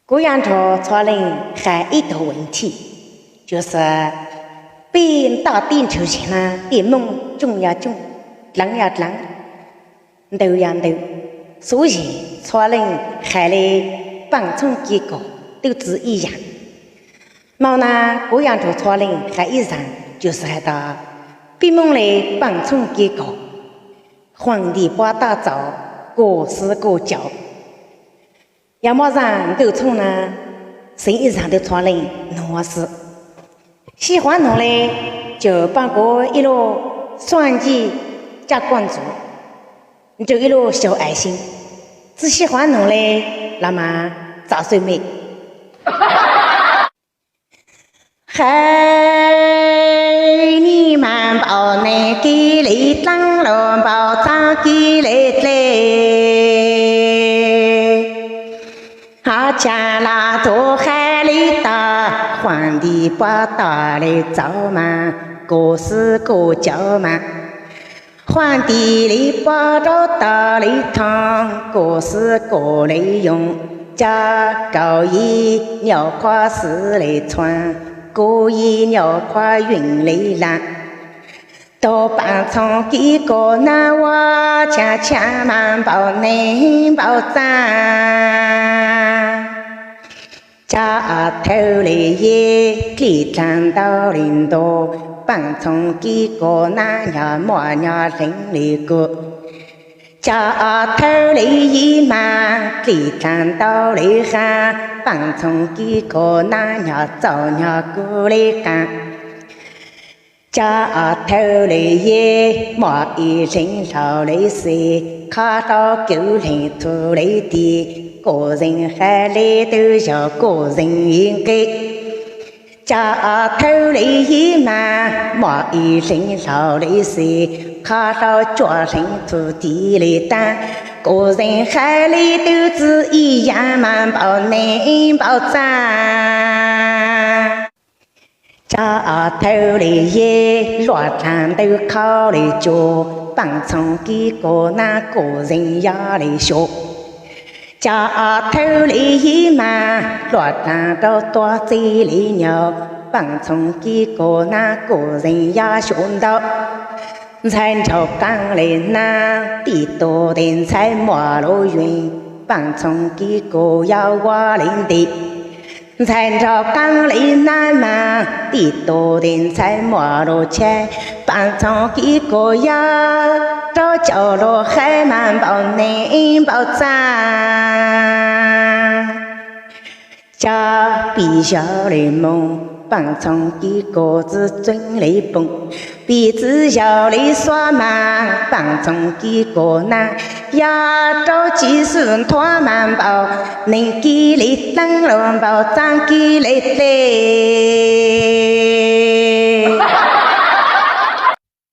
古阳朝草人还一道问题，就是被到点头前呢，点梦中呀中，冷呀冷，斗呀斗，所以草人还来帮从结果都是一样。毛呢，古阳朝草人还一样，就是还到闭梦来帮从结果，皇帝把大早各施各教。要么让都从呢，生意上的草人弄事，喜欢弄嘞，就把个一路算计加关注，就一路小爱心；只喜欢弄嘞，那么早睡没。嘿，你们把那个里当了把张给来好家那多海里大，皇帝把大来找嘛，各施各教嘛。皇帝里把着大来汤，各施各来用。家高一鸟夸丝来穿，故意鸟夸云来蓝。多帮从几个那我家千万保内保障。家头里也给站到领导，帮从几个那呀莫呀人里个。家头里一嘛给站到里哈，帮从几个那呀早呀过来干。家头里也莫一人少来谁，看到狗人土里的，个人还来都要个人应该。家头里也嘛莫一人少来谁，看到家人土地里担，个人还来都是一样嘛保内保障。家头里也落场都靠来做，帮从几个那个人呀来学。家头里也嘛落场都多嘴里鸟，帮从几个那个人呀学到。才朝刚来那地多点才马路远，帮从几个呀瓦林的。才朝刚来南嘛，地多点才马路前，帮从几个呀，找角落还蛮保内保障。家比小雷梦，帮从几个子准来蹦，鼻子小雷耍嘛，帮从几个那呀找几顺拖满包，能给你当龙包长给你嘞。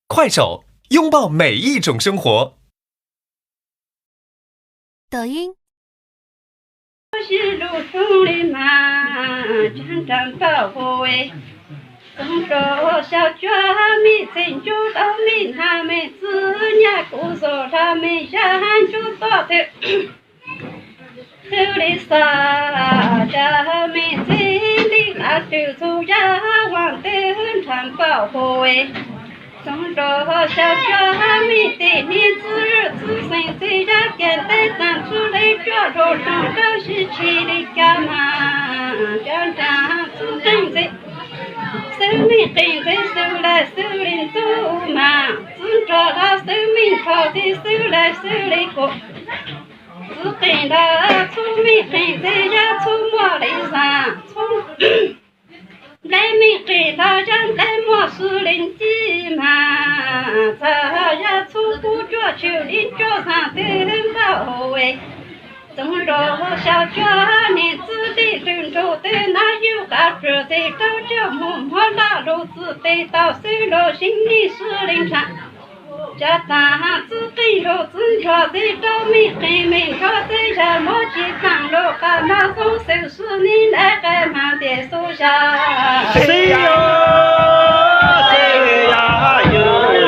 快手，拥抱每一种生活。抖音。是路中的马，常常跑过哎。总说小脚没成就到没他们子伢姑说他们想就到头，头里撒家们真的那就走呀往头常跑过哎。总说小脚没得你自日自生在家干的当出来脚着上高是去的干嘛？常常自正在。生命跟在手来手里走嘛，只找到生命靠在手来手里过，只跟到聪明跟在呀出没来上，来明跟到人来莫是人机嘛，这呀出不着就林脚上等到位。总说小脚年子的郑州的哪有个住在周家默默拉路子的到手了心里是灵场，这大子跟着自家在找命黑命靠在下莫去放了干嘛从手是你来干嘛的手下谁呀谁呀有耶。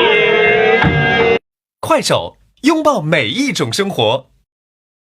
快手，拥抱每一种生活。